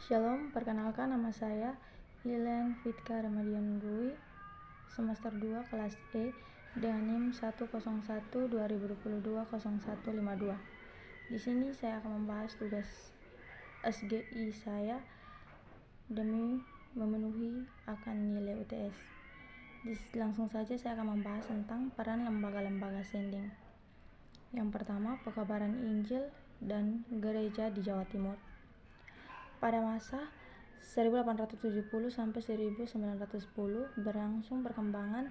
Shalom, perkenalkan nama saya Lilian Fitka Ramadian Rui, semester 2 kelas E dengan NIM 101/2022-0152. Di sini saya akan membahas tugas SGI saya demi memenuhi akan nilai UTS. Langsung saja saya akan membahas tentang peran lembaga-lembaga sending. Yang pertama, pekabaran Injil dan gereja di Jawa Timur. Pada masa 1870 sampai 1910 berlangsung perkembangan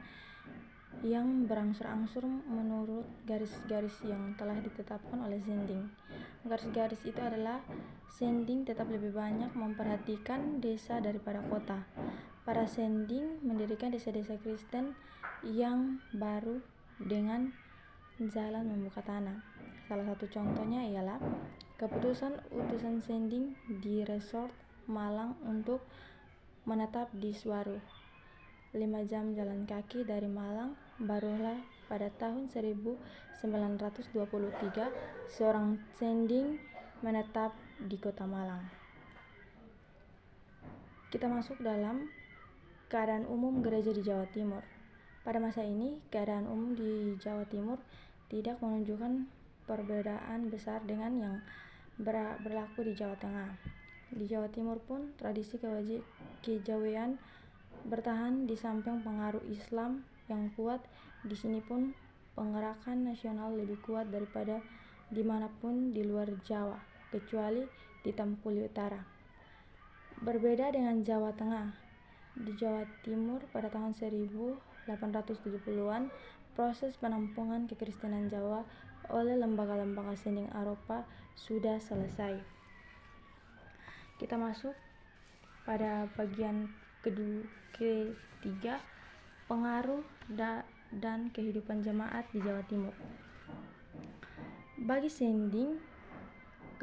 yang berangsur-angsur menurut garis-garis yang telah ditetapkan oleh Sending. Garis-garis itu adalah Sending tetap lebih banyak memperhatikan desa daripada kota. Para Sending mendirikan desa-desa Kristen yang baru dengan jalan membuka tanah. Salah satu contohnya ialah keputusan utusan Sending di resort Malang untuk menetap di Suwaru, 5 jam jalan kaki dari Malang. Barulah pada tahun 1923 seorang Sending menetap di kota Malang. Kita masuk dalam keadaan umum gereja di Jawa Timur. Pada masa ini, keadaan umum di Jawa Timur tidak menunjukkan perbedaan besar dengan yang berlaku di Jawa Tengah. Di Jawa Timur pun tradisi kejawian bertahan di samping pengaruh Islam yang kuat. Di sini pun penggerakan nasional lebih kuat daripada dimanapun di luar Jawa, kecuali di Tampuli Utara. Berbeda dengan Jawa Tengah, di Jawa Timur pada tahun 1870-an proses penampungan kekristenan Jawa oleh lembaga-lembaga sending Eropa sudah selesai. Kita masuk pada bagian ketiga, pengaruh dan kehidupan jemaat di Jawa Timur. Bagi Sending,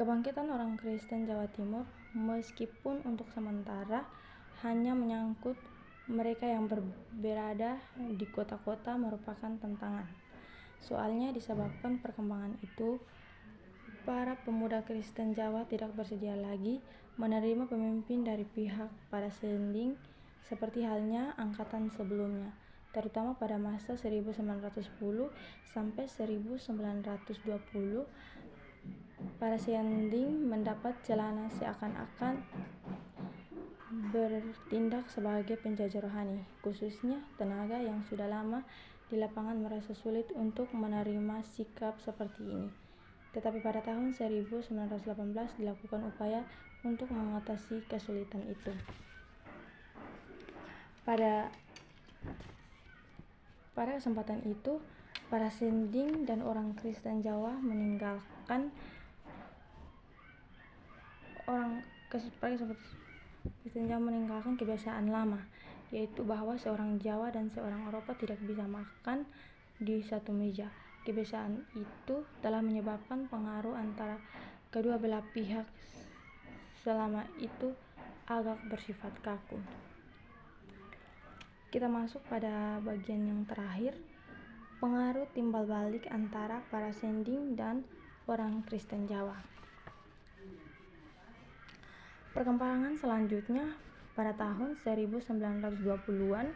kebangkitan orang Kristen Jawa Timur meskipun untuk sementara hanya menyangkut mereka yang berada di kota-kota merupakan tantangan. Soalnya disebabkan perkembangan itu, para pemuda Kristen Jawa tidak bersedia lagi menerima pemimpin dari pihak para Sending seperti halnya angkatan sebelumnya, terutama pada masa 1910 sampai 1920. Para Sending mendapat celana seakan-akan bertindak sebagai penjajah rohani, khususnya tenaga yang sudah lama di lapangan merasa sulit untuk menerima sikap seperti ini. Tetapi pada tahun 1918 dilakukan upaya untuk mengatasi kesulitan itu. Pada kesempatan itu, para Sending dan orang Kristen Jawa meninggalkan kebiasaan lama, yaitu bahwa seorang Jawa dan seorang Eropa tidak bisa makan di satu meja. Kebiasaan itu telah menyebabkan pengaruh antara kedua belah pihak selama itu agak bersifat kaku. Kita masuk pada bagian yang terakhir, pengaruh timbal balik antara para Sending dan orang Kristen Jawa. Perkembangan selanjutnya pada tahun 1920-an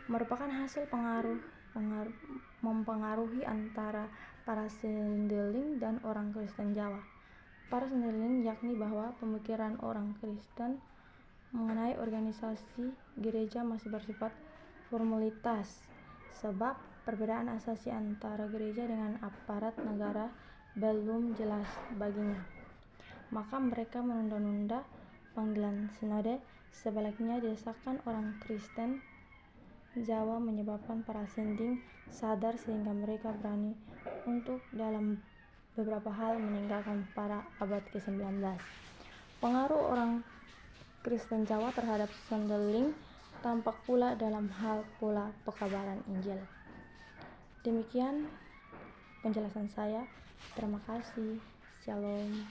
merupakan hasil mempengaruhi antara para Sendling dan orang Kristen Jawa. Para Sendling yakni bahwa pemikiran orang Kristen mengenai organisasi gereja masih bersifat formalitas, sebab perbedaan asasi antara gereja dengan aparat negara belum jelas baginya. Maka mereka menunda-nunda panggilan sinode. Sebaliknya, desakan orang Kristen Jawa menyebabkan para Sending sadar sehingga mereka berani untuk dalam beberapa hal meninggalkan pada abad ke-19. Pengaruh orang Kristen Jawa terhadap Sendling tampak pula dalam hal pula pekabaran Injil. Demikian penjelasan saya. Terima kasih. Shalom.